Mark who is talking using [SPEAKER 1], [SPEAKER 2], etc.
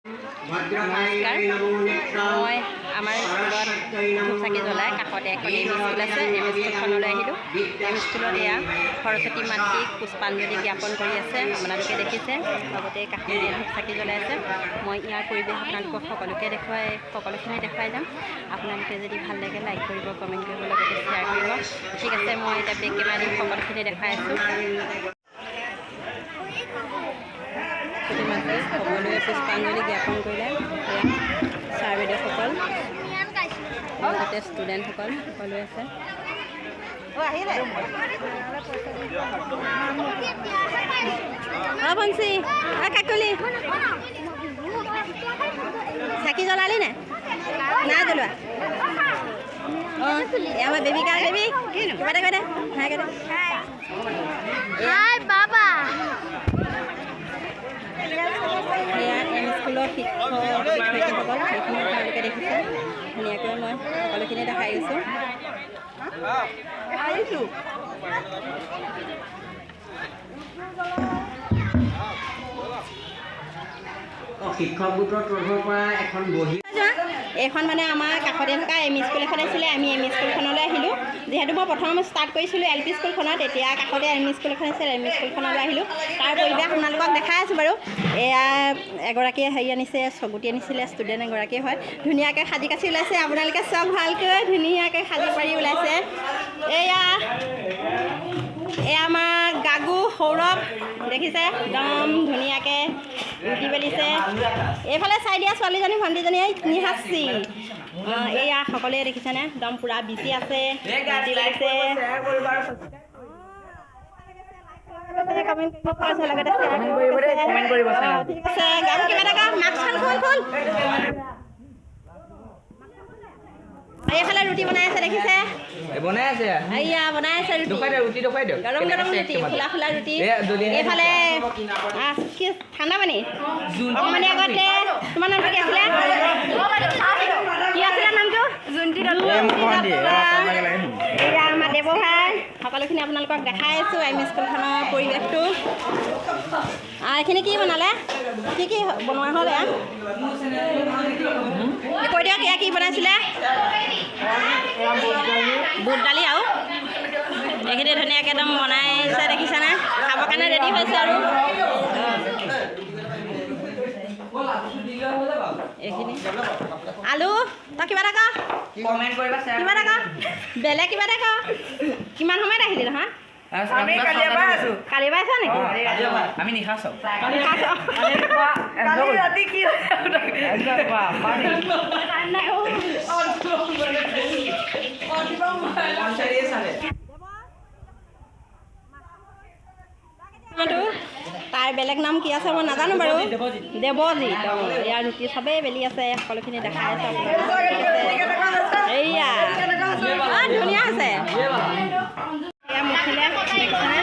[SPEAKER 1] নমস্কাৰ মই আমাৰ স্কুলত ধূপ চাকি জ্বলাই কাষতে এখন এম ই স্কুল আছে এম ই স্কুলখনলৈ আহিলোঁ এম ই স্কুলত এয়া সৰস্বতী মাতৃক পুষ্পাঞ্জলি জ্ঞাপন কৰি আছে আপোনালোকে দেখিছে লগতে কাষতে ধূপ চাকি জ্বলাই আছে মই ইয়াৰ পৰিৱেশ আপোনালোকক সকলোখিনি দেখুৱাই যাম আপোনালোকে যদি ভাল লাগে লাইক কৰিব কমেণ্ট কৰিব লগতে শ্বেয়াৰ কৰিব ঠিক আছে মই এতিয়া বেক কেমেৰা দি সকলোখিনি দেখাই আছোঁ সকলোৱে পুষ্পাঞ্জলি জ্ঞাপন কৰিলে ছাৰ বাইদেউসকল লগতে ষ্টুডেণ্টসকল সকলোৱে আছে বঞ্চি কাকলি চাকি জ্বলালি নাই নাই জ্বলোৱা অঁ আমাৰ বেবী কাৰ বেবী কিবা এটা কৈ দে হাই কৈ দে হাই বাবা এয়া এম স্কুলৰ শিক্ষকসকল সেইখিনি আপোনালোকে দেখিছে ধুনীয়াকৈ মই সকলোখিনি দেখাই গৈছোঁ
[SPEAKER 2] শিক্ষক গোটৰ তৰফৰ পৰা এখন বহি
[SPEAKER 1] এইখন মানে আমাৰ কাষতে থকা এম ই স্কুল এখন আছিলে আমি এম ই স্কুলখনলৈ আহিলোঁ যিহেতু মই প্ৰথম ষ্টাৰ্ট কৰিছিলোঁ এল পি স্কুলখনত এতিয়া কাষতে এম ই স্কুল এখন আছিলে এম ই স্কুলখনলৈ আহিলোঁ তাৰ পৰিৱেশ আপোনালোকক দেখাই আছোঁ বাৰু এয়া এগৰাকীয়ে হেৰি আনিছে ছগুটি আনিছিলে ষ্টুডেণ্ট এগৰাকীয়ে হয় ধুনীয়াকৈ সাজি কাচি ওলাইছে আপোনালোকে চব ভালকৈ ধুনীয়াকৈ সাজি পাৰি ওলাইছে এয়া আমাৰ গাগু সৌৰভ দেখিছে একদম ধুনীয়াকৈ ৰুটি বেলিছে এইফালে চাই দিয়া ছোৱালীজনী ভণ্টিজনীয়ে নিহাচি এয়া সকলোৱে দেখিছেনে একদম পূৰা বিজি আছে ৰুটি বেলিছে ঠিক আছে গাগু কিবা এটা মাস্কখন খোল এইফালে ৰুটি বনাই আছে দেখিছে
[SPEAKER 2] বনাই আছে
[SPEAKER 1] এয়া বনাই আছে ৰুটি গৰম গৰম ৰুটি ফুলা ৰুটি এইফালে কি ঠাণ্ডা পানী অকণমানি আগতে তোমাৰ নামটো কি আছিলে নামটো এয়া আমাৰ দেৱভাই সকলোখিনি আপোনালোকক দেখাই আছোঁ এম ই স্কুলখনৰ পৰিৱেশটো এইখিনি কি বনালে কি কি বনোৱা হ'ল এয়া কৈ দিয়ক এয়া কি বনাইছিলে বুট দালি আৰু এইখিনি ধুনীয়াকৈ একদম বনাইছে দেখিছেনে খাবৰ কাৰণে ৰেডি হৈছে আৰু এইখিনি আলু তই কিবা এটা বেলেগ কিবা এটা ক কিমান সময়ত আহিলি নহয় কালি পৰা আছ নেকি
[SPEAKER 2] আমি নিশা চাওঁ
[SPEAKER 1] তাৰ বেলেগ নাম কি আছে মই নাজানো বাৰু দেৱজিত ইয়াৰ ৰুটি চবেই বেলি আছে সকলোখিনি দেখাই আছে এইয়া ধুনীয়া আছে এয়া মুখিলে দেখিছেনে